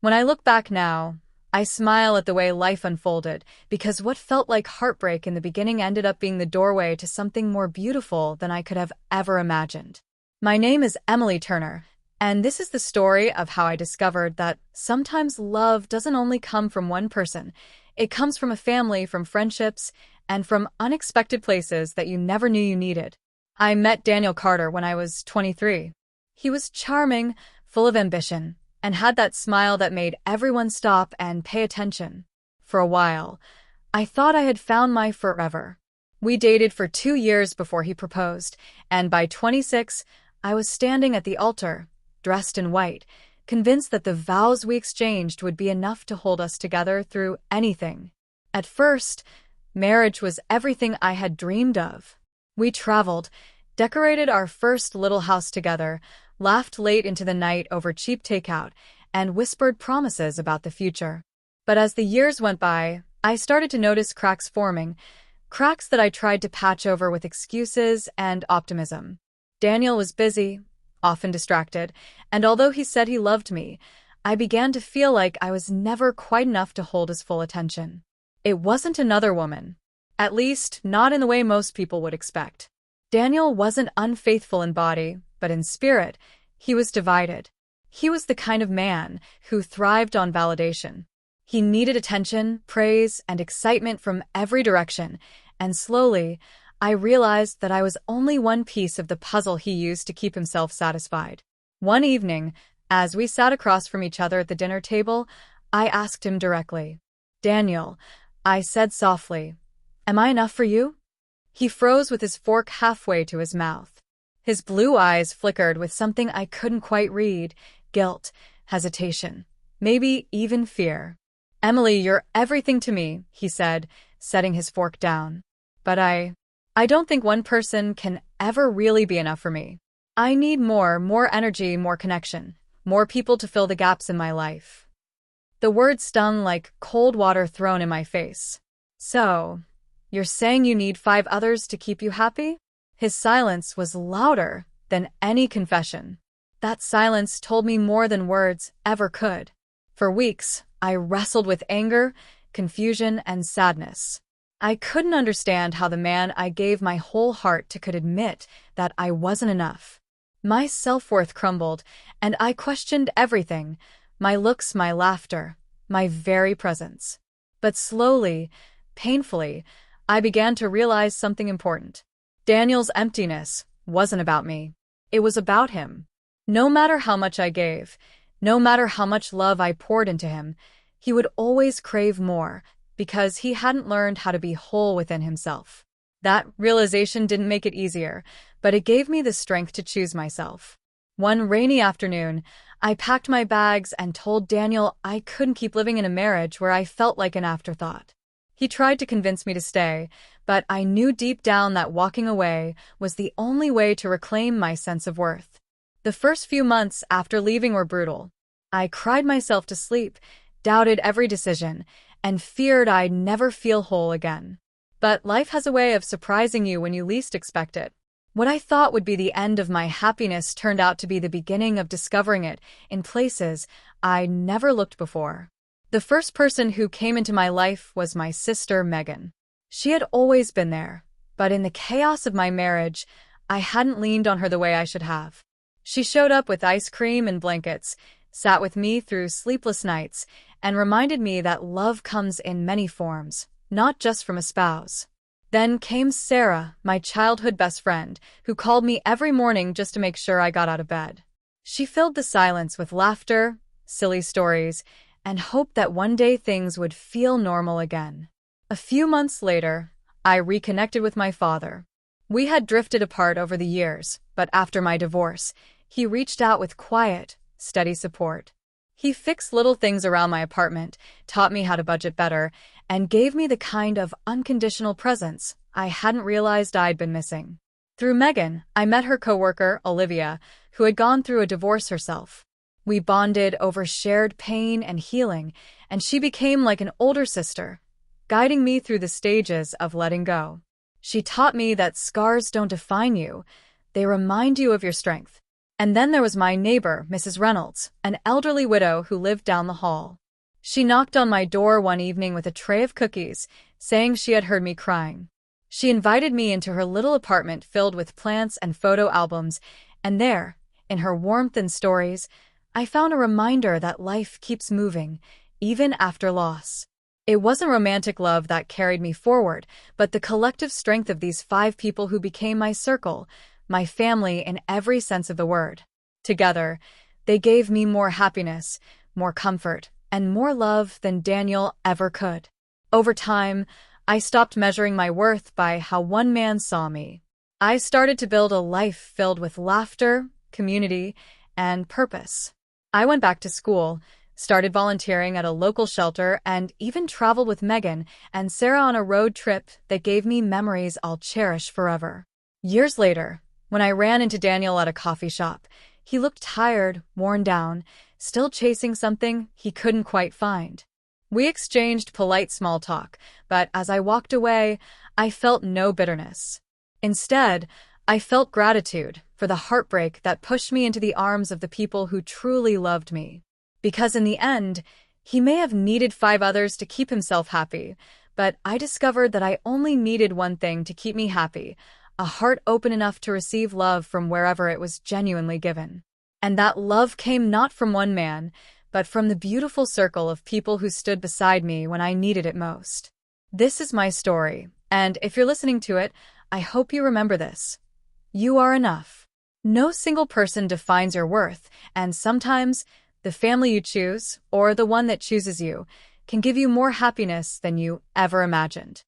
When I look back now, I smile at the way life unfolded, because what felt like heartbreak in the beginning ended up being the doorway to something more beautiful than I could have ever imagined. My name is Emily Turner, and this is the story of how I discovered that sometimes love doesn't only come from one person. It comes from a family, from friendships, and from unexpected places that you never knew you needed. I met Daniel Carter when I was 23. He was charming, full of ambition, and had that smile that made everyone stop and pay attention. For a while, I thought I had found my forever. We dated for 2 years before he proposed, and by 26, I was standing at the altar, dressed in white, convinced that the vows we exchanged would be enough to hold us together through anything. At first, marriage was everything I had dreamed of. We traveled, decorated our first little house together, laughed late into the night over cheap takeout, and whispered promises about the future. But as the years went by, I started to notice cracks forming, cracks that I tried to patch over with excuses and optimism. Daniel was busy, often distracted, and although he said he loved me, I began to feel like I was never quite enough to hold his full attention. It wasn't another woman. At least, not in the way most people would expect. Daniel wasn't unfaithful in body, but in spirit, he was divided. He was the kind of man who thrived on validation. He needed attention, praise, and excitement from every direction, and slowly, I realized that I was only one piece of the puzzle he used to keep himself satisfied. One evening, as we sat across from each other at the dinner table, I asked him directly, "Daniel," I said softly, "am I enough for you?" He froze with his fork halfway to his mouth. His blue eyes flickered with something I couldn't quite read: guilt, hesitation, maybe even fear. "Emily, you're everything to me," he said, setting his fork down. "But I don't think one person can ever really be enough for me. I need more energy, more connection, more people to fill the gaps in my life." The words stung like cold water thrown in my face. "So, you're saying you need 5 others to keep you happy?" His silence was louder than any confession. That silence told me more than words ever could. For weeks, I wrestled with anger, confusion, and sadness. I couldn't understand how the man I gave my whole heart to could admit that I wasn't enough. My self-worth crumbled, and I questioned everything: my looks, my laughter, my very presence. But slowly, painfully, I began to realize something important. Daniel's emptiness wasn't about me. It was about him. No matter how much I gave, no matter how much love I poured into him, he would always crave more, because he hadn't learned how to be whole within himself. That realization didn't make it easier, but it gave me the strength to choose myself. One rainy afternoon, I packed my bags and told Daniel I couldn't keep living in a marriage where I felt like an afterthought. He tried to convince me to stay, but I knew deep down that walking away was the only way to reclaim my sense of worth. The first few months after leaving were brutal. I cried myself to sleep, doubted every decision, and feared I'd never feel whole again. But life has a way of surprising you when you least expect it. What I thought would be the end of my happiness turned out to be the beginning of discovering it in places I never looked before. The first person who came into my life was my sister, Megan. She had always been there, but in the chaos of my marriage, I hadn't leaned on her the way I should have. She showed up with ice cream and blankets, sat with me through sleepless nights, and reminded me that love comes in many forms, not just from a spouse. Then came Sarah, my childhood best friend, who called me every morning just to make sure I got out of bed. She filled the silence with laughter, silly stories, and hoped that one day things would feel normal again. A few months later, I reconnected with my father. We had drifted apart over the years, but after my divorce, he reached out with quiet, steady support. He fixed little things around my apartment, taught me how to budget better, and gave me the kind of unconditional presence I hadn't realized I'd been missing. Through Megan, I met her coworker, Olivia, who had gone through a divorce herself. We bonded over shared pain and healing, and she became like an older sister, guiding me through the stages of letting go. She taught me that scars don't define you, they remind you of your strength. And then there was my neighbor, Mrs. Reynolds, an elderly widow who lived down the hall. She knocked on my door one evening with a tray of cookies, saying she had heard me crying. She invited me into her little apartment filled with plants and photo albums, and there, in her warmth and stories, I found a reminder that life keeps moving, even after loss. It wasn't romantic love that carried me forward, but the collective strength of these 5 people who became my circle, my family in every sense of the word. Together, they gave me more happiness, more comfort, and more love than Daniel ever could. Over time, I stopped measuring my worth by how one man saw me. I started to build a life filled with laughter, community, and purpose. I went back to school, started volunteering at a local shelter, and even traveled with Megan and Sarah on a road trip that gave me memories I'll cherish forever. Years later, when I ran into Daniel at a coffee shop, he looked tired, worn down, still chasing something he couldn't quite find. We exchanged polite small talk, but as I walked away, I felt no bitterness. Instead, I felt gratitude for the heartbreak that pushed me into the arms of the people who truly loved me. Because in the end, he may have needed 5 others to keep himself happy, but I discovered that I only needed one thing to keep me happy: a heart open enough to receive love from wherever it was genuinely given. And that love came not from one man, but from the beautiful circle of people who stood beside me when I needed it most. This is my story, and if you're listening to it, I hope you remember this. You are enough. No single person defines your worth, and sometimes the family you choose, or the one that chooses you, can give you more happiness than you ever imagined.